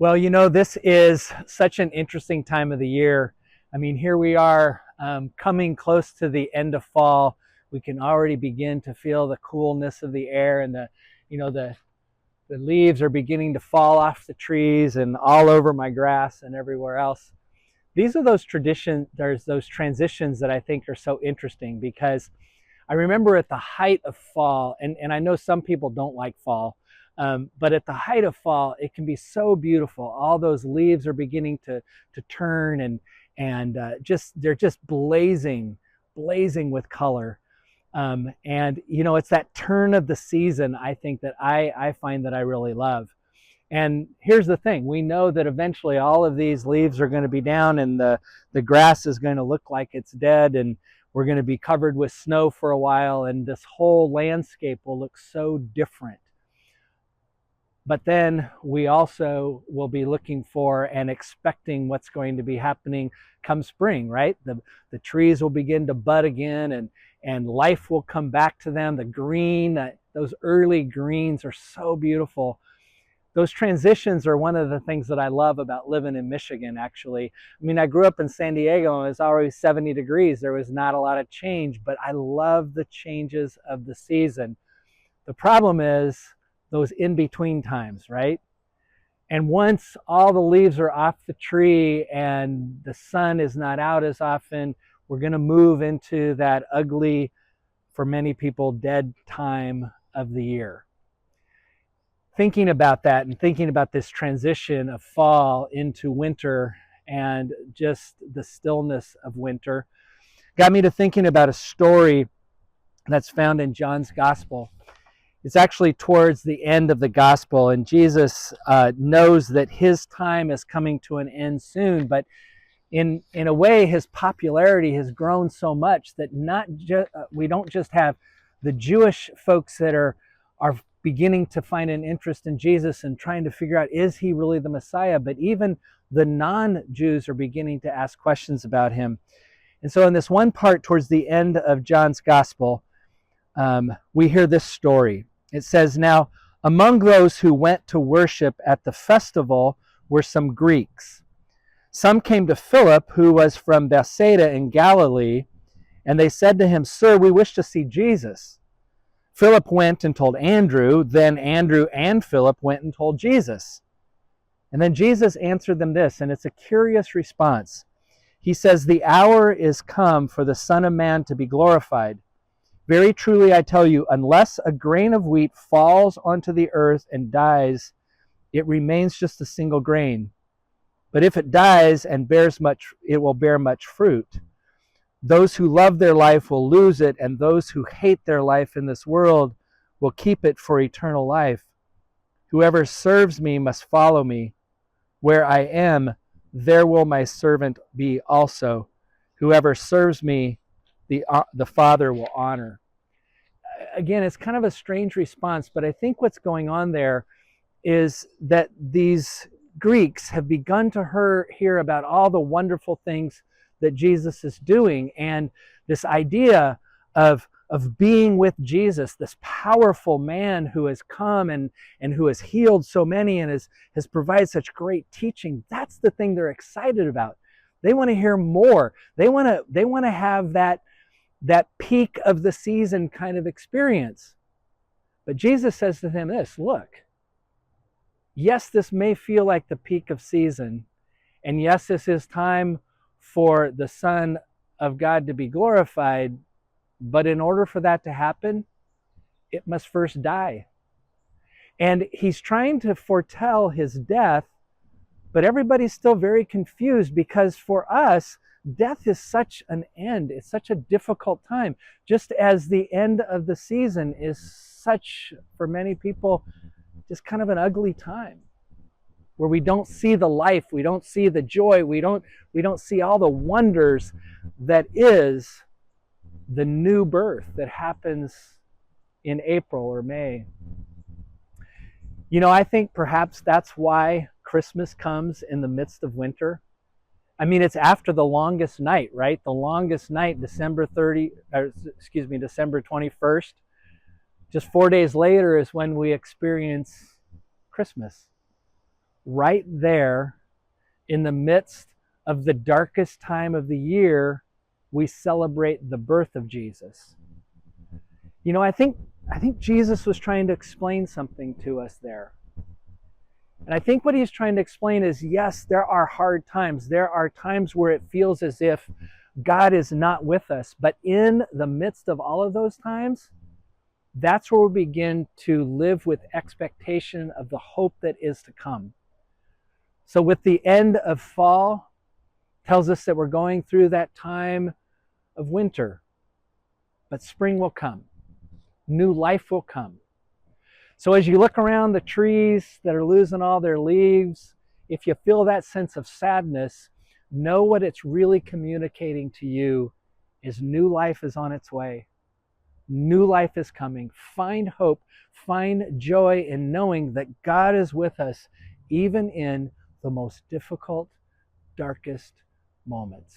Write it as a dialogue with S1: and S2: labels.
S1: Well, this is such an interesting time of the year. I mean, here we are coming close to the end of fall. We can already begin to feel the coolness of the air, and the leaves are beginning to fall off the trees and all over my grass and everywhere else. These are there's those transitions that I think are so interesting because I remember at the height of fall, and I know some people don't like fall, but at the height of fall, it can be so beautiful. All those leaves are beginning to turn, and they're just blazing with color. And it's that turn of the season, I think, that I find that I really love. And here's the thing: we know that eventually all of these leaves are going to be down, and the grass is going to look like it's dead, and we're going to be covered with snow for a while, and this whole landscape will look so different. But then we also will be looking for and expecting what's going to be happening come spring, right? The trees will begin to bud again, and life will come back to them. The green, those early greens are so beautiful. Those transitions are one of the things that I love about living in Michigan, actually. I mean, I grew up in San Diego, and it was always 70 degrees. There was not a lot of change, but I love the changes of the season. The problem is those in-between times, right? And once all the leaves are off the tree and the sun is not out as often, we're going to move into that ugly, for many people, dead time of the year. Thinking about that and thinking about this transition of fall into winter and just the stillness of winter got me to thinking about a story that's found in John's Gospel. It's actually towards the end of the Gospel, and Jesus knows that his time is coming to an end soon, but in a way, his popularity has grown so much that we don't just have the Jewish folks that are beginning to find an interest in Jesus and trying to figure out, is he really the Messiah? But even the non-Jews are beginning to ask questions about him. And so in this one part towards the end of John's Gospel, we hear this story. It says, "Now, among those who went to worship at the festival were some Greeks. Some came to Philip, who was from Bethsaida in Galilee, and they said to him, 'Sir, we wish to see Jesus.' Philip went and told Andrew. Then Andrew and Philip went and told Jesus. And then Jesus answered them this, and it's a curious response. He says, 'The hour is come for the Son of Man to be glorified. Very truly I tell you, unless a grain of wheat falls onto the earth and dies, it remains just a single grain. But if it dies and bears much, it will bear much fruit. Those who love their life will lose it, and those who hate their life in this world will keep it for eternal life. Whoever serves me must follow me. Where I am, there will my servant be also. Whoever serves me, the Father will honor.'" Again, it's kind of a strange response, but I think what's going on there is that these Greeks have begun to hear about all the wonderful things that Jesus is doing, and this idea of being with Jesus, this powerful man who has come and who has healed so many and has provided such great teaching. That's the thing they're excited about. They want to hear more. They want to have that peak of the season kind of experience. But Jesus says to them this: look, yes, this may feel like the peak of season, and yes, this is time for the Son of God to be glorified, but in order for that to happen, it must first die. And he's trying to foretell his death, but everybody's still very confused, because for us, death is such an end. It's such a difficult time, just as the end of the season is such, for many people, just kind of an ugly time, where we don't see the life, we don't see the joy, we don't see all the wonders that is the new birth that happens in April or May. I think perhaps that's why Christmas comes in the midst of winter. I mean, it's after the longest night, right? The longest night, December 21st. Just 4 days later is when we experience Christmas. right there in the midst of the darkest time of the year, we celebrate the birth of Jesus. You know, I think Jesus was trying to explain something to us there. And I think what he's trying to explain is, yes, there are hard times. There are times where it feels as if God is not with us. But in the midst of all of those times, that's where we begin to live with expectation of the hope that is to come. So with the end of fall, tells us that we're going through that time of winter, but spring will come. New life will come. So as you look around the trees that are losing all their leaves, if you feel that sense of sadness, know what it's really communicating to you is new life is on its way. New life is coming. Find hope, find joy in knowing that God is with us even in the most difficult, darkest moments.